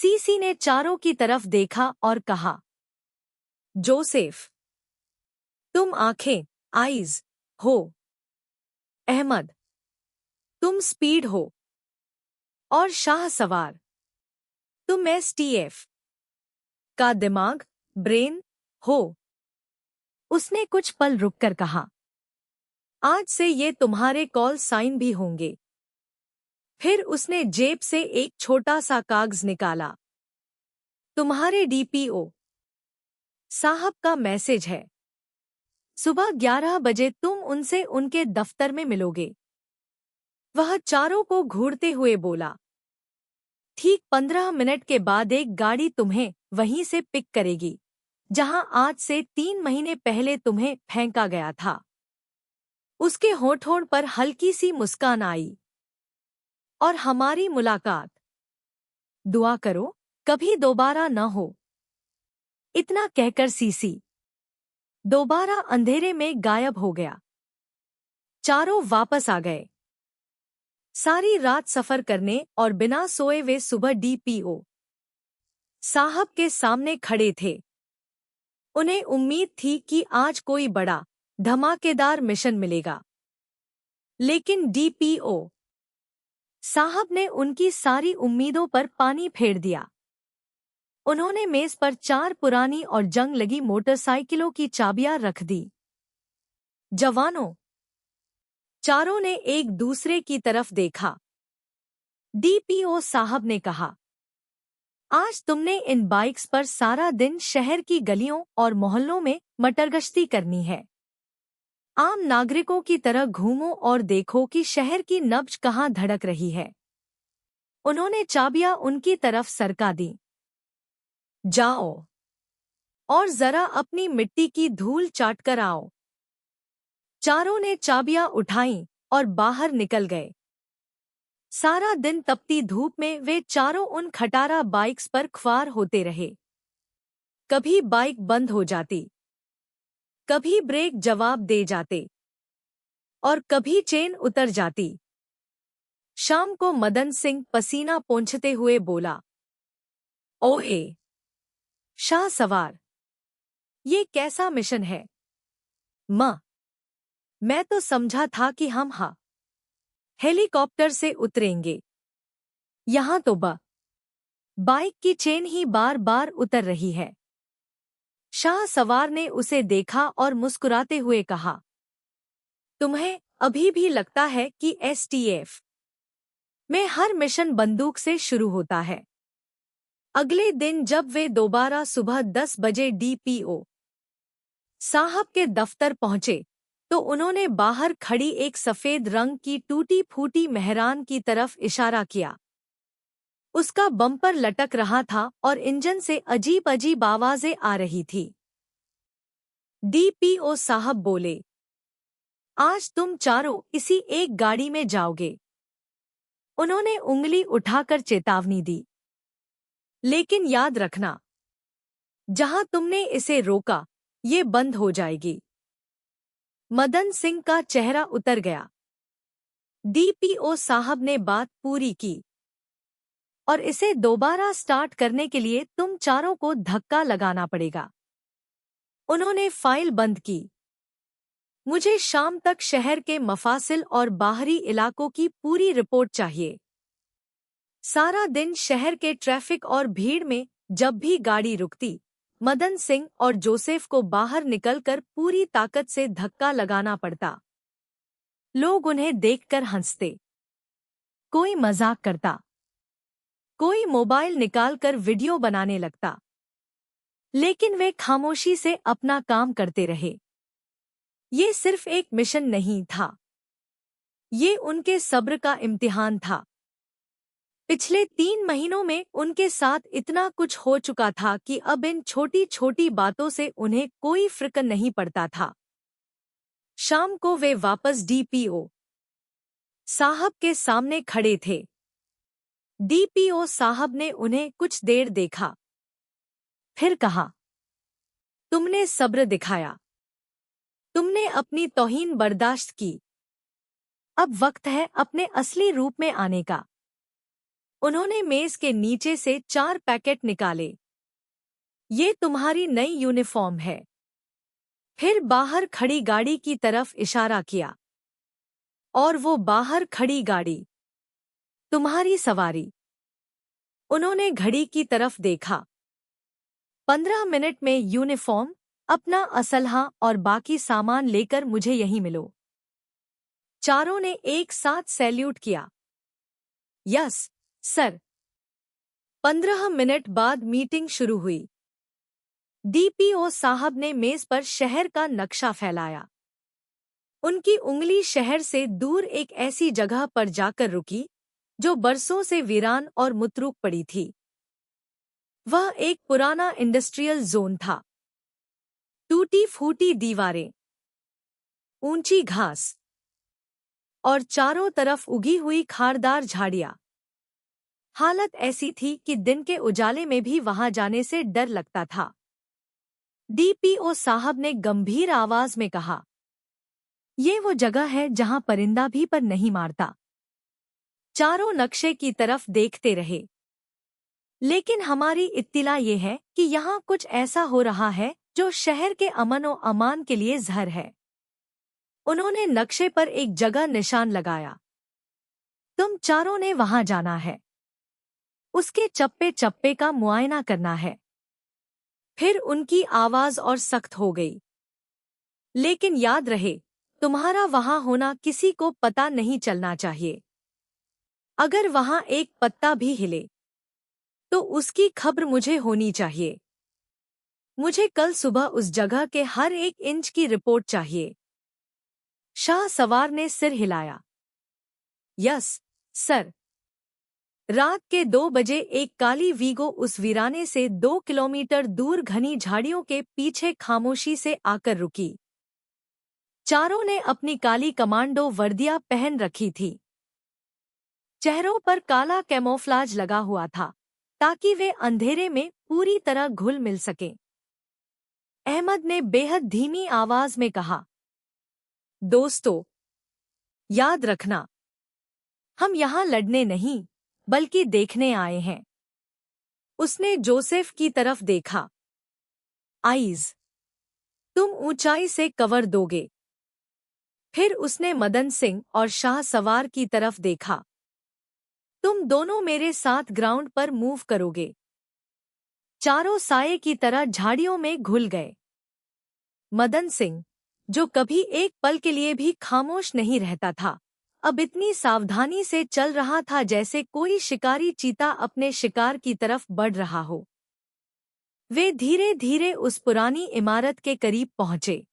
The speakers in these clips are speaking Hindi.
सीसी ने चारों की तरफ देखा और कहा, जोसेफ, तुम आंखें, आईज हो। अहमद, तुम स्पीड हो। और शाह सवार, तुम एसटीएफ का दिमाग, ब्रेन हो। उसने कुछ पल रुककर कहा, आज से ये तुम्हारे कॉल साइन भी होंगे। फिर उसने जेब से एक छोटा सा कागज निकाला। तुम्हारे डीपीओ साहब का मैसेज है। सुबह 11 बजे तुम उनसे उनके दफ्तर में मिलोगे। वह चारों को घूरते हुए बोला, ठीक 15 मिनट के बाद एक गाड़ी तुम्हें वहीं से पिक करेगी जहां आज से 3 महीने पहले तुम्हें फेंका गया था। उसके होठों पर हल्की सी मुस्कान आई। और हमारी मुलाकात, दुआ करो, कभी दोबारा न हो। इतना कहकर सीसी दोबारा अंधेरे में गायब हो गया। चारों वापस आ गए। सारी रात सफर करने और बिना सोए वे सुबह डीपीओ साहब के सामने खड़े थे। उन्हें उम्मीद थी कि आज कोई बड़ा धमाकेदार मिशन मिलेगा। लेकिन डीपीओ साहब ने उनकी सारी उम्मीदों पर पानी फेर दिया। उन्होंने मेज पर 4 पुरानी और जंग लगी मोटरसाइकिलों की चाबियां रख दी। जवानों, चारों ने एक दूसरे की तरफ देखा। डीपीओ साहब ने कहा, आज तुमने इन बाइक्स पर सारा दिन शहर की गलियों और मोहल्लों में मटरगश्ती करनी है। आम नागरिकों की तरह घूमो और देखो कि शहर की नब्ज कहाँ धड़क रही है। उन्होंने चाबियां उनकी तरफ सरका दी। जाओ और जरा अपनी मिट्टी की धूल चाटकर आओ। चारों ने चाबियां उठाईं और बाहर निकल गए। सारा दिन तपती धूप में वे चारों उन खटारा बाइक्स पर ख्वार होते रहे। कभी बाइक बंद हो जाती, कभी ब्रेक जवाब दे जाते और कभी चेन उतर जाती। शाम को मदन सिंह पसीना पोंछते हुए बोला, ओहे शाह सवार, ये कैसा मिशन है? मैं तो समझा था कि हम हेलीकॉप्टर से उतरेंगे। यहाँ तो बाइक की चेन ही बार बार उतर रही है। शाह सवार ने उसे देखा और मुस्कुराते हुए कहा, तुम्हें अभी भी लगता है कि एसटीएफ में हर मिशन बंदूक से शुरू होता है। अगले दिन जब वे दोबारा सुबह 10 बजे डीपीओ साहब के दफ्तर पहुंचे तो उन्होंने बाहर खड़ी एक सफेद रंग की टूटी फूटी मेहरान की तरफ इशारा किया। उसका बम्पर लटक रहा था और इंजन से अजीब अजीब आवाजें आ रही थी। डीपीओ साहब बोले, आज तुम चारों इसी एक गाड़ी में जाओगे। उन्होंने उंगली उठाकर चेतावनी दी, लेकिन याद रखना, जहां तुमने इसे रोका ये बंद हो जाएगी। मदन सिंह का चेहरा उतर गया। डीपीओ साहब ने बात पूरी की, और इसे दोबारा स्टार्ट करने के लिए तुम चारों को धक्का लगाना पड़ेगा। उन्होंने फाइल बंद की। मुझे शाम तक शहर के मफासिल और बाहरी इलाकों की पूरी रिपोर्ट चाहिए। सारा दिन शहर के ट्रैफिक और भीड़ में जब भी गाड़ी रुकती, मदन सिंह और जोसेफ को बाहर निकलकर पूरी ताकत से धक्का लगाना पड़ता। लोग उन्हें देखकर हंसते, कोई मजाक करता, कोई मोबाइल निकालकर वीडियो बनाने लगता, लेकिन वे खामोशी से अपना काम करते रहे। ये सिर्फ एक मिशन नहीं था, ये उनके सब्र का इम्तिहान था। पिछले 3 महीनों में उनके साथ इतना कुछ हो चुका था कि अब इन छोटी छोटी बातों से उन्हें कोई फ़र्क नहीं पड़ता था। शाम को वे वापस डीपीओ साहब के सामने खड़े थे। डीपीओ साहब ने उन्हें कुछ देर देखा, फिर कहा, तुमने सब्र दिखाया, तुमने अपनी तौहीन बर्दाश्त की। अब वक्त है अपने असली रूप में आने का। उन्होंने मेज के नीचे से 4 पैकेट निकाले। ये तुम्हारी नई यूनिफॉर्म है। फिर बाहर खड़ी गाड़ी की तरफ इशारा किया। और वो बाहर खड़ी गाड़ी तुम्हारी सवारी। उन्होंने घड़ी की तरफ देखा। 15 मिनट में यूनिफॉर्म, अपना असलहा और बाकी सामान लेकर मुझे यहीं मिलो। चारों ने एक साथ सैल्यूट किया। Yes sir. 15 मिनट बाद मीटिंग शुरू हुई। डीपीओ साहब ने मेज पर शहर का नक्शा फैलाया। उनकी उंगली शहर से दूर एक ऐसी जगह पर जाकर रुकी जो बरसों से वीरान और मुतरूक पड़ी थी। वह एक पुराना इंडस्ट्रियल जोन था। टूटी फूटी दीवारें, ऊंची घास और चारों तरफ उगी हुई खारदार झाड़ियां। हालत ऐसी थी कि दिन के उजाले में भी वहां जाने से डर लगता था। डीपीओ साहब ने गंभीर आवाज में कहा, ये वो जगह है जहां परिंदा भी पर नहीं मारता। चारों नक्शे की तरफ देखते रहे। लेकिन हमारी इत्तिला ये है कि यहाँ कुछ ऐसा हो रहा है जो शहर के अमन और अमान के लिए जहर है। उन्होंने नक्शे पर एक जगह निशान लगाया। तुम चारों ने वहां जाना है। उसके चप्पे चप्पे का मुआयना करना है। फिर उनकी आवाज और सख्त हो गई। लेकिन याद रहे, तुम्हारा वहां होना किसी को पता नहीं चलना चाहिए। अगर वहां एक पत्ता भी हिले तो उसकी खबर मुझे होनी चाहिए। मुझे कल सुबह उस जगह के हर एक इंच की रिपोर्ट चाहिए। शाह सवार ने सिर हिलाया। Yes sir. रात के 2 बजे एक काली वीगो उस वीराने से 2 किलोमीटर दूर घनी झाड़ियों के पीछे खामोशी से आकर रुकी। चारों ने अपनी काली कमांडो वर्दियां पहन रखी थी। चेहरों पर काला कैमोफ्लाज लगा हुआ था ताकि वे अंधेरे में पूरी तरह घुल मिल सकें। अहमद ने बेहद धीमी आवाज में कहा, दोस्तों, याद रखना, हम यहाँ लड़ने नहीं बल्कि देखने आए हैं। उसने जोसेफ की तरफ देखा। आइज, तुम ऊंचाई से कवर दोगे। फिर उसने मदन सिंह और शाह सवार की तरफ देखा। तुम दोनों मेरे साथ ग्राउंड पर मूव करोगे। चारों साये की तरह झाड़ियों में घुल गए। मदन सिंह, जो कभी एक पल के लिए भी खामोश नहीं रहता था, अब इतनी सावधानी से चल रहा था जैसे कोई शिकारी चीता अपने शिकार की तरफ बढ़ रहा हो। वे धीरे धीरे उस पुरानी इमारत के करीब पहुंचे।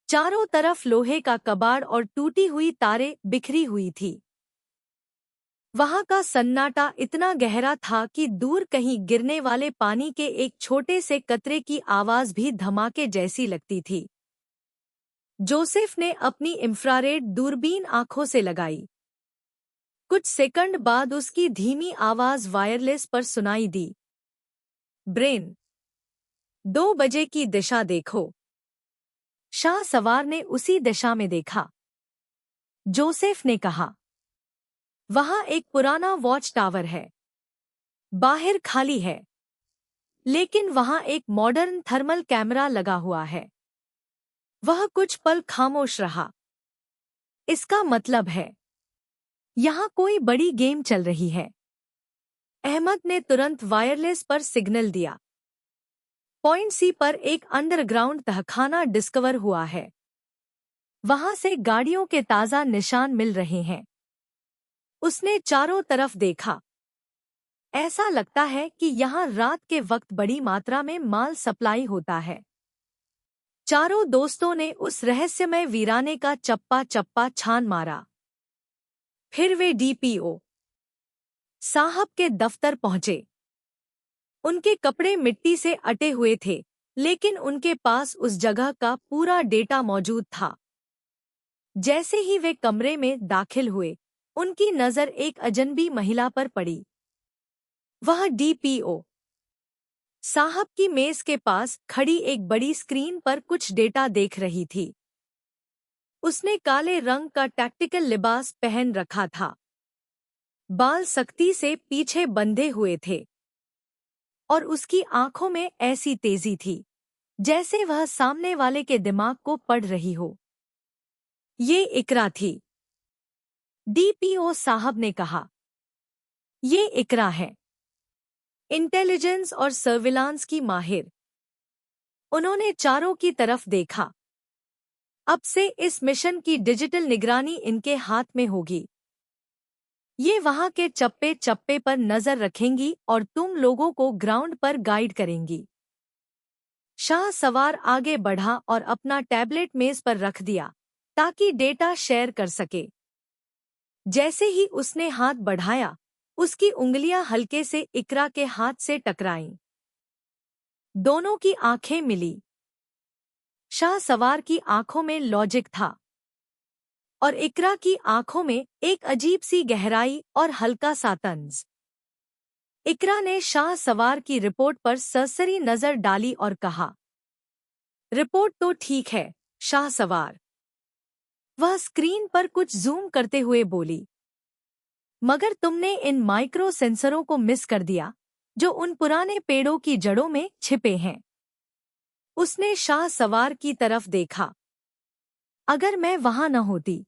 चारों तरफ लोहे का कबाड़ और टूटी हुई तारें बिखरी हुई थी। वहां का सन्नाटा इतना गहरा था कि दूर कहीं गिरने वाले पानी के एक छोटे से कतरे की आवाज भी धमाके जैसी लगती थी। जोसेफ ने अपनी इंफ्रारेड दूरबीन आंखों से लगाई। कुछ सेकंड बाद उसकी धीमी आवाज वायरलेस पर सुनाई दी। ब्रेन, 2 बजे की दिशा देखो। शाह सवार ने उसी दिशा में देखा। जोसेफ ने कहा, वहां एक पुराना वॉच टावर है। बाहर खाली है, लेकिन वहां एक मॉडर्न थर्मल कैमरा लगा हुआ है। वह कुछ पल खामोश रहा। इसका मतलब है, यहां कोई बड़ी गेम चल रही है। अहमद ने तुरंत वायरलेस पर सिग्नल दिया। पॉइंट सी पर एक अंडरग्राउंड तहखाना डिस्कवर हुआ है। वहां से गाड़ियों के ताजा निशान मिल रहे हैं। उसने चारों तरफ देखा। ऐसा लगता है कि यहाँ रात के वक्त बड़ी मात्रा में माल सप्लाई होता है। चारों दोस्तों ने उस रहस्यमय वीराने का चप्पा चप्पा छान मारा। फिर वे डीपीओ साहब के दफ्तर पहुंचे। उनके कपड़े मिट्टी से अटे हुए थे, लेकिन उनके पास उस जगह का पूरा डेटा मौजूद था। जैसे ही वे कमरे में दाखिल हुए, उनकी नजर एक अजनबी महिला पर पड़ी। वह डीपीओ साहब की मेज के पास खड़ी एक बड़ी स्क्रीन पर कुछ डेटा देख रही थी। उसने काले रंग का टैक्टिकल लिबास पहन रखा था। बाल सख्ती से पीछे बंधे हुए थे और उसकी आंखों में ऐसी तेजी थी जैसे वह सामने वाले के दिमाग को पढ़ रही हो। ये इकरा थी, डीपीओ साहब ने कहा। ये इकरा है, इंटेलिजेंस और सर्विलांस की माहिर। उन्होंने चारों की तरफ देखा। अब से इस मिशन की डिजिटल निगरानी इनके हाथ में होगी। ये वहां के चप्पे चप्पे पर नजर रखेंगी और तुम लोगों को ग्राउंड पर गाइड करेंगी। शाह सवार आगे बढ़ा और अपना टैबलेट मेज पर रख दिया ताकि डेटा शेयर कर सके। जैसे ही उसने हाथ बढ़ाया, उसकी उंगलियां हल्के से इकरा के हाथ से टकराईं। दोनों की आंखें मिली। शाह सवार की आंखों में लॉजिक था और इकरा की आंखों में एक अजीब सी गहराई और हल्का सा तंज। इकरा ने शाह सवार की रिपोर्ट पर सरसरी नजर डाली और कहा, रिपोर्ट तो ठीक है, शाह सवार। वह स्क्रीन पर कुछ जूम करते हुए बोली, मगर तुमने इन माइक्रो सेंसरों को मिस कर दिया जो उन पुराने पेड़ों की जड़ों में छिपे हैं। उसने शाह सवार की तरफ देखा। अगर मैं वहां न होती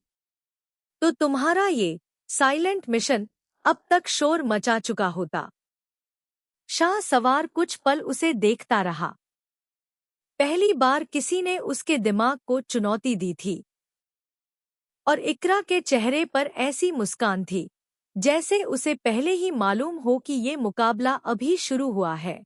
तो तुम्हारा ये साइलेंट मिशन अब तक शोर मचा चुका होता। शाह सवार कुछ पल उसे देखता रहा। पहली बार किसी ने उसके दिमाग को चुनौती दी थी और इकरा के चेहरे पर ऐसी मुस्कान थी जैसे उसे पहले ही मालूम हो कि ये मुकाबला अभी शुरू हुआ है।